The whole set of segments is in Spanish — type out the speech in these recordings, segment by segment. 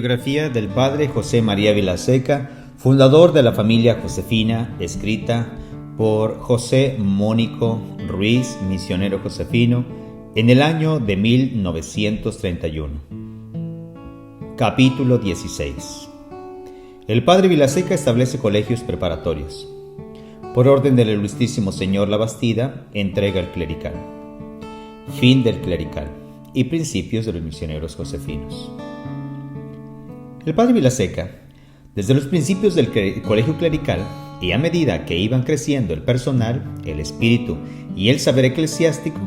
Biografía del padre José María Vilaseca, fundador de la familia josefina, escrita por José Mónico Ruiz, misionero josefino, en el año de 1931. Capítulo 16. El padre Vilaseca establece colegios preparatorios. Por orden del ilustrísimo señor Labastida, entrega el clerical. Fin del clerical y principios de los misioneros josefinos. El padre Vilaseca, desde los principios del colegio clerical y a medida que iban creciendo el personal, el espíritu y el saber eclesiástico,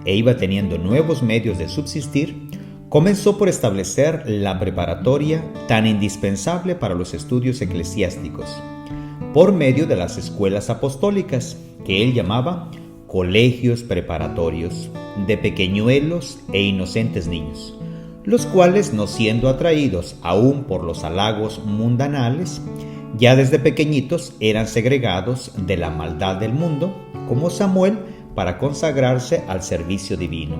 e iba teniendo nuevos medios de subsistir, comenzó por establecer la preparatoria tan indispensable para los estudios eclesiásticos, por medio de las escuelas apostólicas, que él llamaba colegios preparatorios de pequeñuelos e inocentes niños, los cuales, no siendo atraídos aún por los halagos mundanales, ya desde pequeñitos eran segregados de la maldad del mundo, como Samuel, para consagrarse al servicio divino.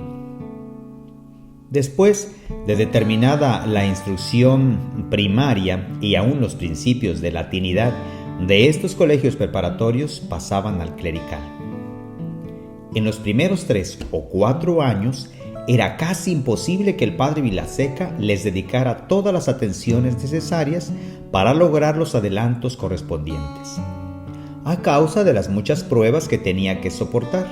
Después de determinada la instrucción primaria y aún los principios de latinidad de estos colegios preparatorios, pasaban al clerical. En los primeros 3 o 4 años era casi imposible que el padre Vilaseca les dedicara todas las atenciones necesarias para lograr los adelantos correspondientes, a causa de las muchas pruebas que tenía que soportar.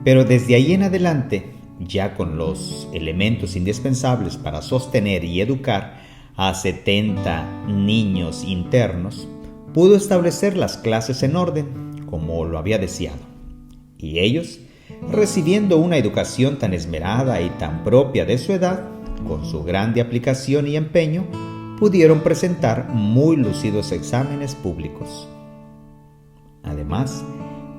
Pero desde ahí en adelante, ya con los elementos indispensables para sostener y educar a 70 niños internos, pudo establecer las clases en orden, como lo había deseado, y ellos, recibiendo una educación tan esmerada y tan propia de su edad, con su grande aplicación y empeño, pudieron presentar muy lucidos exámenes públicos. Además,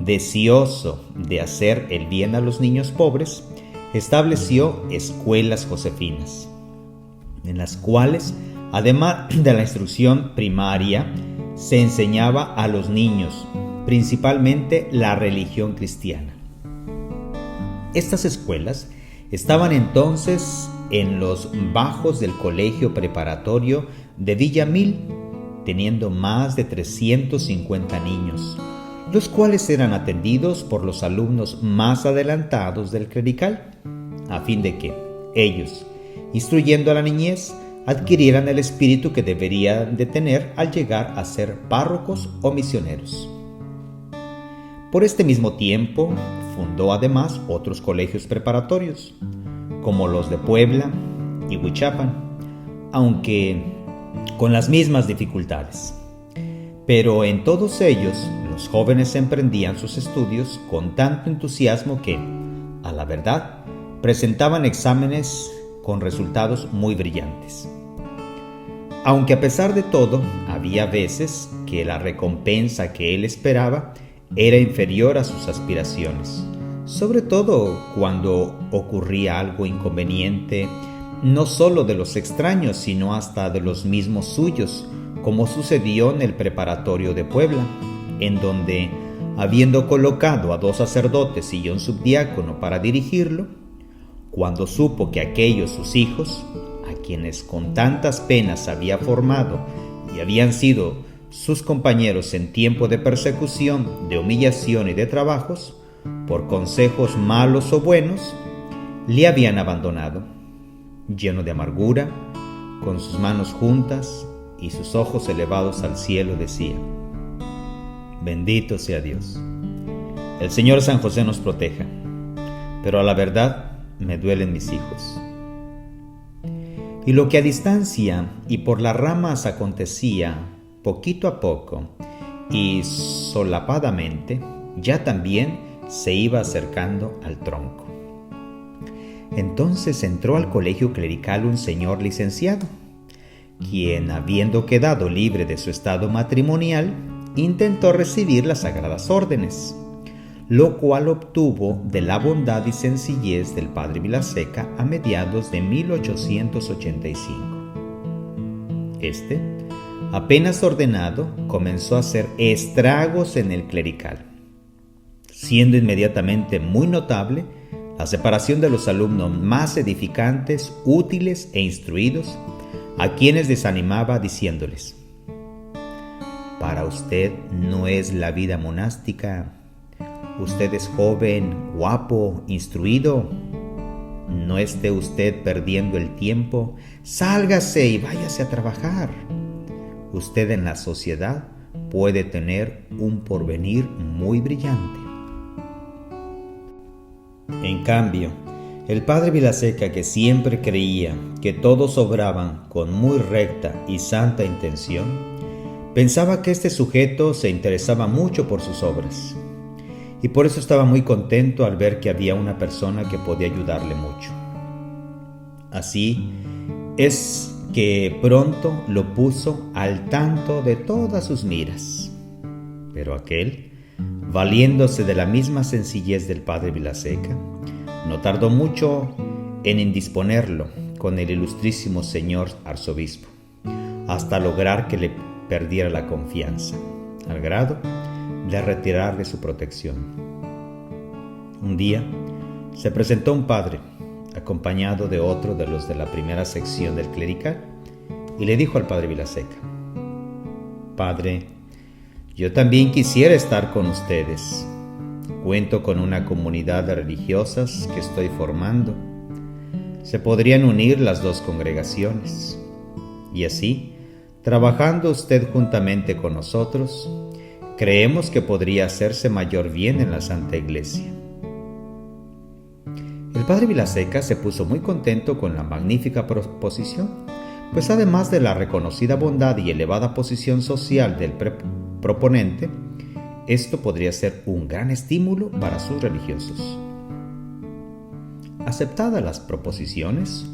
deseoso de hacer el bien a los niños pobres, estableció escuelas josefinas, en las cuales, además de la instrucción primaria, se enseñaba a los niños, principalmente la religión cristiana. Estas escuelas estaban entonces en los bajos del colegio preparatorio de Villamil, teniendo más de 350 niños, los cuales eran atendidos por los alumnos más adelantados del clerical, a fin de que ellos, instruyendo a la niñez, adquirieran el espíritu que deberían de tener al llegar a ser párrocos o misioneros. Por este mismo tiempo, fundó además otros colegios preparatorios, como los de Puebla y Huichapan, aunque con las mismas dificultades. Pero en todos ellos, los jóvenes emprendían sus estudios con tanto entusiasmo que, a la verdad, presentaban exámenes con resultados muy brillantes. Aunque a pesar de todo, había veces que la recompensa que él esperaba era inferior a sus aspiraciones, sobre todo cuando ocurría algo inconveniente, no solo de los extraños, sino hasta de los mismos suyos, como sucedió en el preparatorio de Puebla, en donde, habiendo colocado a 2 sacerdotes y un subdiácono para dirigirlo, cuando supo que aquellos sus hijos, a quienes con tantas penas había formado y habían sido sus compañeros en tiempo de persecución, de humillación y de trabajos, por consejos malos o buenos, le habían abandonado, lleno de amargura, con sus manos juntas y sus ojos elevados al cielo, decía: bendito sea Dios. El Señor San José nos proteja, pero a la verdad me duelen mis hijos. Y lo que a distancia y por las ramas acontecía poquito a poco y solapadamente, ya también se iba acercando al tronco. Entonces entró al colegio clerical un señor licenciado, quien, habiendo quedado libre de su estado matrimonial, intentó recibir las sagradas órdenes, lo cual obtuvo de la bondad y sencillez del padre Vilaseca a mediados de 1885. Apenas ordenado, comenzó a hacer estragos en el clerical, siendo inmediatamente muy notable la separación de los alumnos más edificantes, útiles e instruidos a quienes desanimaba diciéndoles: para usted no es la vida monástica. Usted es joven, guapo, instruido. No esté usted perdiendo el tiempo. Sálgase y váyase a trabajar. Usted en la sociedad puede tener un porvenir muy brillante. En cambio, el padre Vilaseca, que siempre creía que todos obraban con muy recta y santa intención, pensaba que este sujeto se interesaba mucho por sus obras, y por eso estaba muy contento al ver que había una persona que podía ayudarle mucho. Así es que pronto lo puso al tanto de todas sus miras. Pero aquel, valiéndose de la misma sencillez del padre Vilaseca, no tardó mucho en indisponerlo con el ilustrísimo señor arzobispo, hasta lograr que le perdiera la confianza, al grado de retirarle su protección. Un día se presentó un padre, acompañado de otro de los de la primera sección del clerical, y le dijo al padre Vilaseca: Padre, yo también quisiera estar con ustedes. Cuento con una comunidad de religiosas que estoy formando. Se podrían unir las dos congregaciones, y así, trabajando usted juntamente con nosotros, creemos que podría hacerse mayor bien en la Santa Iglesia. El padre Vilaseca se puso muy contento con la magnífica proposición, pues además de la reconocida bondad y elevada posición social del proponente, esto podría ser un gran estímulo para sus religiosos. Aceptadas las proposiciones,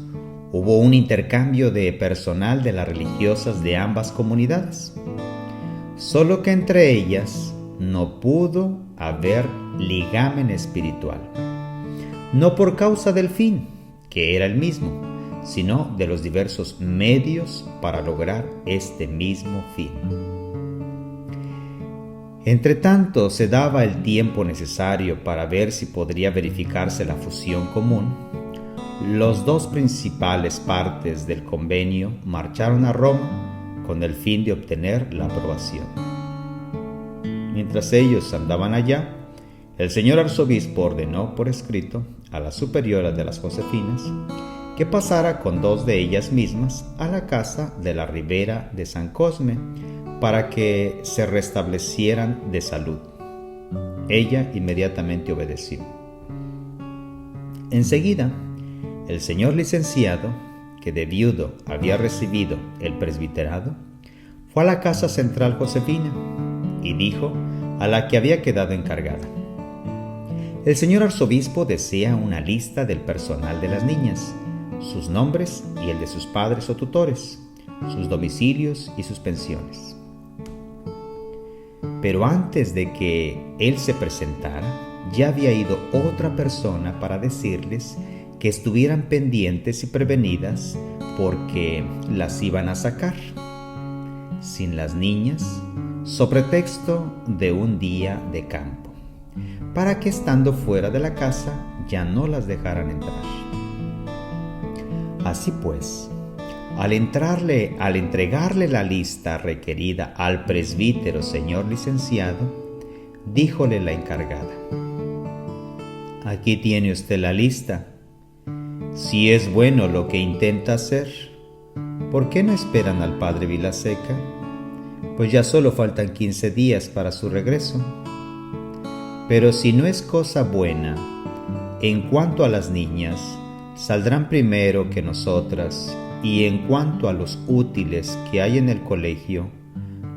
hubo un intercambio de personal de las religiosas de ambas comunidades, solo que entre ellas no pudo haber ligamen espiritual, no por causa del fin, que era el mismo, sino de los diversos medios para lograr este mismo fin. Entre tanto, se daba el tiempo necesario para ver si podría verificarse la fusión común. Los dos principales partes del convenio marcharon a Roma con el fin de obtener la aprobación. Mientras ellos andaban allá, el señor arzobispo ordenó por escrito a la superiora de las Josefinas que pasara con dos de ellas mismas a la casa de la ribera de San Cosme para que se restablecieran de salud. Ella inmediatamente obedeció. Enseguida, el señor licenciado, que de viudo había recibido el presbiterado, fue a la casa central josefina y dijo a la que había quedado encargada: el señor arzobispo desea una lista del personal de las niñas, sus nombres y el de sus padres o tutores, sus domicilios y sus pensiones. Pero antes de que él se presentara, ya había ido otra persona para decirles que estuvieran pendientes y prevenidas porque las iban a sacar, sin las niñas, so pretexto de un día de campo, para que estando fuera de la casa ya no las dejaran entrar. Así pues, al entregarle la lista requerida al presbítero señor licenciado, díjole la encargada: aquí tiene usted la lista. Si es bueno lo que intenta hacer, ¿por qué no esperan al padre Vilaseca? Pues ya solo faltan 15 días para su regreso. Pero si no es cosa buena, en cuanto a las niñas, saldrán primero que nosotras, y en cuanto a los útiles que hay en el colegio,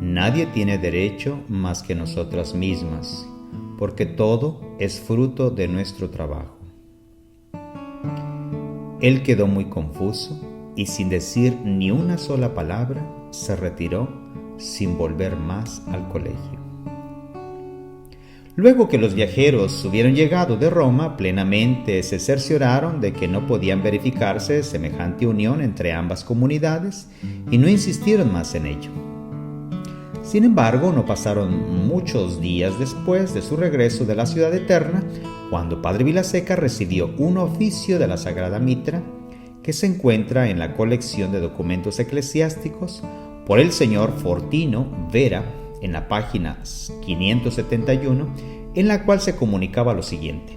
nadie tiene derecho más que nosotras mismas, porque todo es fruto de nuestro trabajo. Él quedó muy confuso y sin decir ni una sola palabra, se retiró sin volver más al colegio. Luego que los viajeros hubieron llegado de Roma, plenamente se cercioraron de que no podían verificarse semejante unión entre ambas comunidades y no insistieron más en ello. Sin embargo, no pasaron muchos días después de su regreso de la ciudad eterna, cuando padre Vilaseca recibió un oficio de la Sagrada Mitra que se encuentra en la colección de documentos eclesiásticos por el señor Fortino Vera en la página 571, en la cual se comunicaba lo siguiente.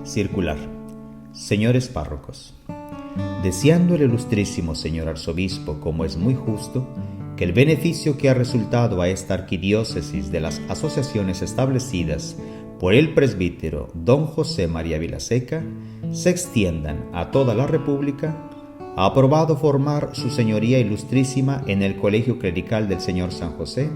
Circular. Señores párrocos, deseando el ilustrísimo señor arzobispo, como es muy justo, que el beneficio que ha resultado a esta arquidiócesis de las asociaciones establecidas por el presbítero don José María Vilaseca se extiendan a toda la República, ha aprobado formar su señoría ilustrísima en el Colegio Clerical del Señor San José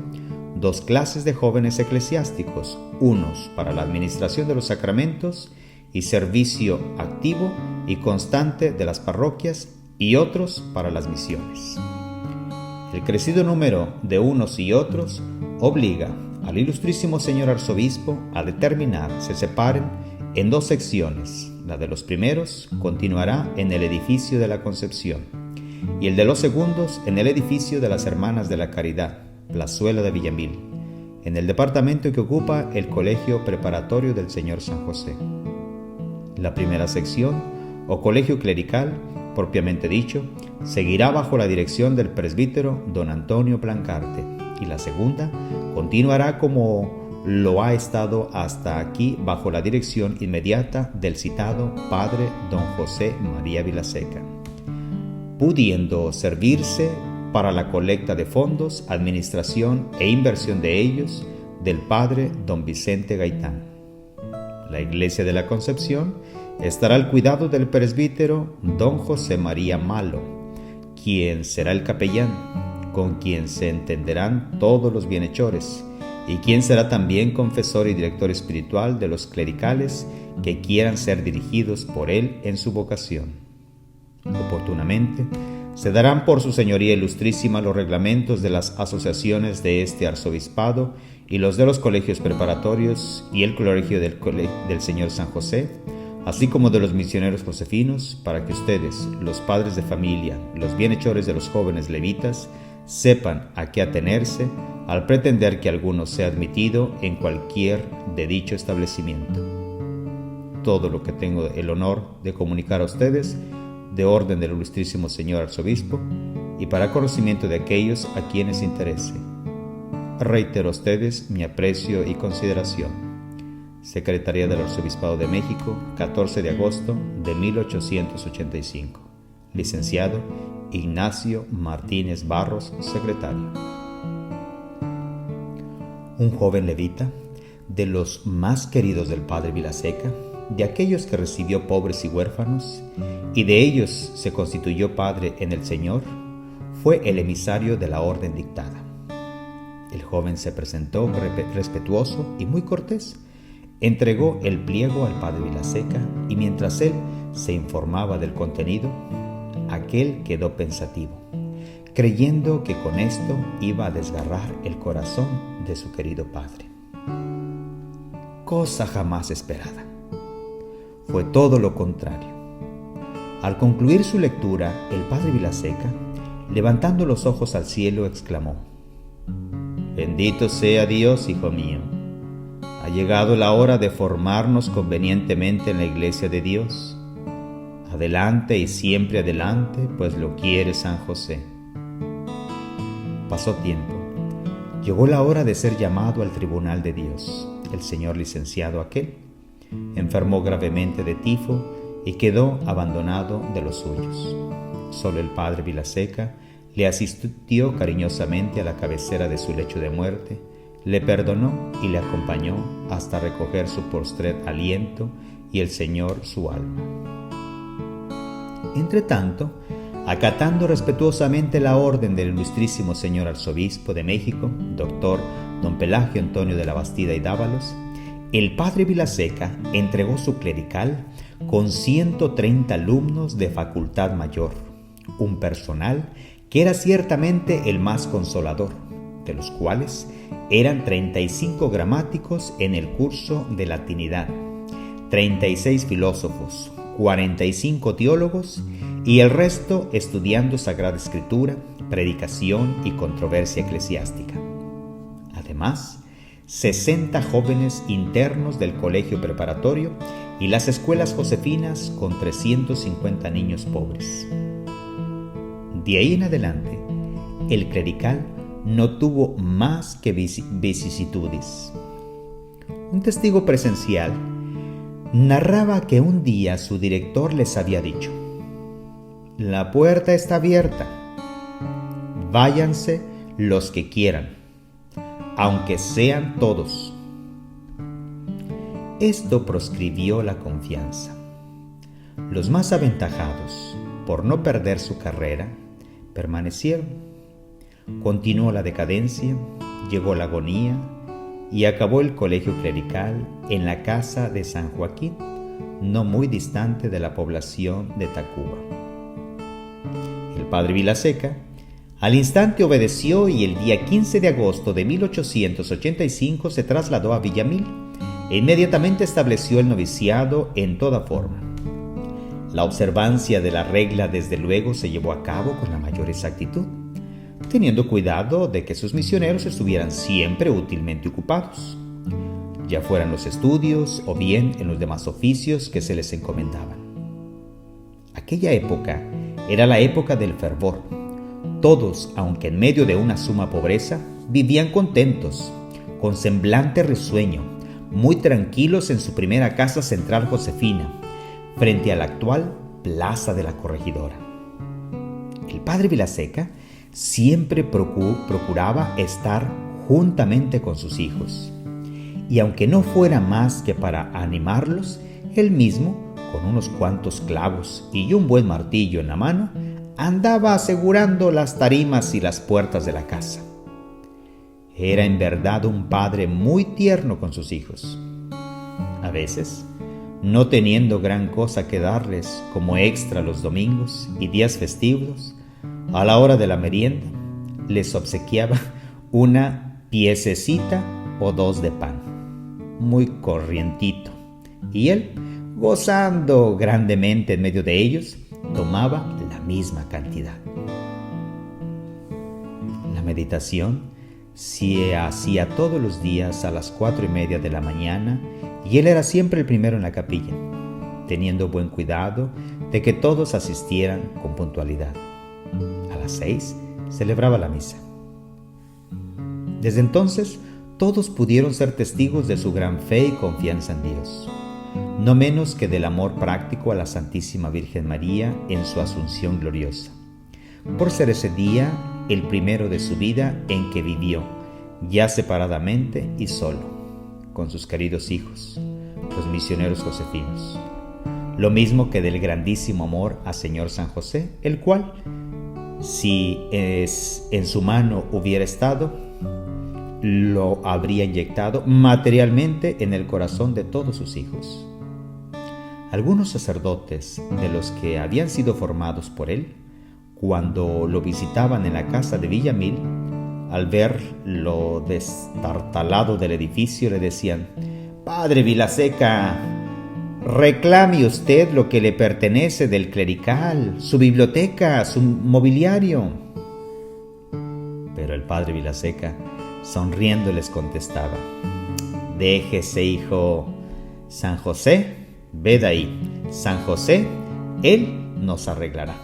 2 clases de jóvenes eclesiásticos, unos para la administración de los sacramentos y servicio activo y constante de las parroquias, y otros para las misiones. El crecido número de unos y otros obliga al ilustrísimo señor arzobispo a determinar se separen en 2 secciones. La de los primeros continuará en el edificio de la Concepción y el de los segundos en el edificio de las Hermanas de la Caridad, Plazuela de Villamil, en el departamento que ocupa el Colegio Preparatorio del Señor San José. La primera sección, o colegio clerical, propiamente dicho, seguirá bajo la dirección del presbítero don Antonio Blancarte, y la segunda continuará como lo ha estado hasta aquí bajo la dirección inmediata del citado padre don José María Vilaseca, pudiendo servirse para la colecta de fondos, administración e inversión de ellos del padre don Vicente Gaitán. La Iglesia de la Concepción estará al cuidado del presbítero don José María Malo, quien será el capellán, con quien se entenderán todos los bienhechores, y quien será también confesor y director espiritual de los clericales que quieran ser dirigidos por él en su vocación. Oportunamente, se darán por su señoría ilustrísima los reglamentos de las asociaciones de este arzobispado y los de los colegios preparatorios y el colegio del señor San José, así como de los misioneros josefinos, para que ustedes, los padres de familia, los bienhechores de los jóvenes levitas, sepan a qué atenerse al pretender que alguno sea admitido en cualquier de dicho establecimiento. Todo lo que tengo el honor de comunicar a ustedes, de orden del ilustrísimo señor arzobispo, y para conocimiento de aquellos a quienes interese. Reitero a ustedes mi aprecio y consideración. Secretaría del Arzobispado de México, 14 de agosto de 1885. Licenciado Ignacio Martínez Barros, secretario. Un joven levita, de los más queridos del padre Vilaseca, de aquellos que recibió pobres y huérfanos, y de ellos se constituyó padre en el Señor, fue el emisario de la orden dictada. El joven se presentó respetuoso y muy cortés, entregó el pliego al padre Vilaseca, y mientras él se informaba del contenido, aquel quedó pensativo, creyendo que con esto iba a desgarrar el corazón de su querido padre. Cosa jamás esperada. Fue todo lo contrario. Al concluir su lectura, el padre Vilaseca, levantando los ojos al cielo, exclamó: «Bendito sea Dios, hijo mío. Ha llegado la hora de formarnos convenientemente en la iglesia de Dios. Adelante y siempre adelante, pues lo quiere San José». Pasó tiempo. Llegó la hora de ser llamado al tribunal de Dios. El señor licenciado aquel enfermó gravemente de tifo y quedó abandonado de los suyos. Solo el padre Vilaseca le asistió cariñosamente a la cabecera de su lecho de muerte, le perdonó y le acompañó hasta recoger su postrer aliento y el Señor su alma. Entretanto, acatando respetuosamente la orden del ilustrísimo señor arzobispo de México, doctor don Pelagio Antonio de la Bastida y Dávalos, el padre Vilaseca entregó su clerical con 130 alumnos de facultad mayor, un personal que era ciertamente el más consolador, de los cuales eran 35 gramáticos en el curso de latinidad, 36 filósofos, 45 teólogos y el resto estudiando Sagrada Escritura, predicación y controversia eclesiástica. Además, 60 jóvenes internos del colegio preparatorio y las escuelas josefinas con 350 niños pobres. De ahí en adelante, el clerical no tuvo más que vicisitudes. Un testigo presencial narraba que un día su director les había dicho: «La puerta está abierta, váyanse los que quieran, aunque sean todos». Esto proscribió la confianza. Los más aventajados, por no perder su carrera, permanecieron. Continuó la decadencia, llegó la agonía y acabó el colegio clerical en la casa de San Joaquín, no muy distante de la población de Tacuba. El padre Vilaseca al instante obedeció y el día 15 de agosto de 1885 se trasladó a Villamil e inmediatamente estableció el noviciado en toda forma. La observancia de la regla desde luego se llevó a cabo con la mayor exactitud, teniendo cuidado de que sus misioneros estuvieran siempre útilmente ocupados, ya fueran los estudios o bien en los demás oficios que se les encomendaban. Aquella época era la época del fervor. Todos, aunque en medio de una suma pobreza, vivían contentos, con semblante risueño, muy tranquilos en su primera casa central josefina, frente a la actual Plaza de la Corregidora. El padre Vilaseca siempre procuraba estar juntamente con sus hijos, y aunque no fuera más que para animarlos, él mismo, con unos cuantos clavos y un buen martillo en la mano, andaba asegurando las tarimas y las puertas de la casa. Era en verdad un padre muy tierno con sus hijos. A veces, no teniendo gran cosa que darles como extra los domingos y días festivos, a la hora de la merienda, les obsequiaba una piececita o dos de pan, muy corrientito, y él, gozando grandemente en medio de ellos, tomaba la misma cantidad. La meditación se hacía todos los días a las 4:30 de la mañana y él era siempre el primero en la capilla, teniendo buen cuidado de que todos asistieran con puntualidad. A las 6 celebraba la misa. Desde entonces, todos pudieron ser testigos de su gran fe y confianza en Dios, no menos que del amor práctico a la Santísima Virgen María en su Asunción gloriosa, por ser ese día el primero de su vida en que vivió, ya separadamente y solo, con sus queridos hijos, los misioneros josefinos, lo mismo que del grandísimo amor a Señor San José, el cual, si en su mano hubiera estado, lo habría inyectado materialmente en el corazón de todos sus hijos. Algunos sacerdotes de los que habían sido formados por él, cuando lo visitaban en la casa de Villamil, al ver lo destartalado del edificio, le decían: «Padre Vilaseca, reclame usted lo que le pertenece del clerical, su biblioteca, su mobiliario». Pero el padre Vilaseca, sonriendo, les contestaba: «Déjese, hijo, San José, ved ahí, San José, él nos arreglará».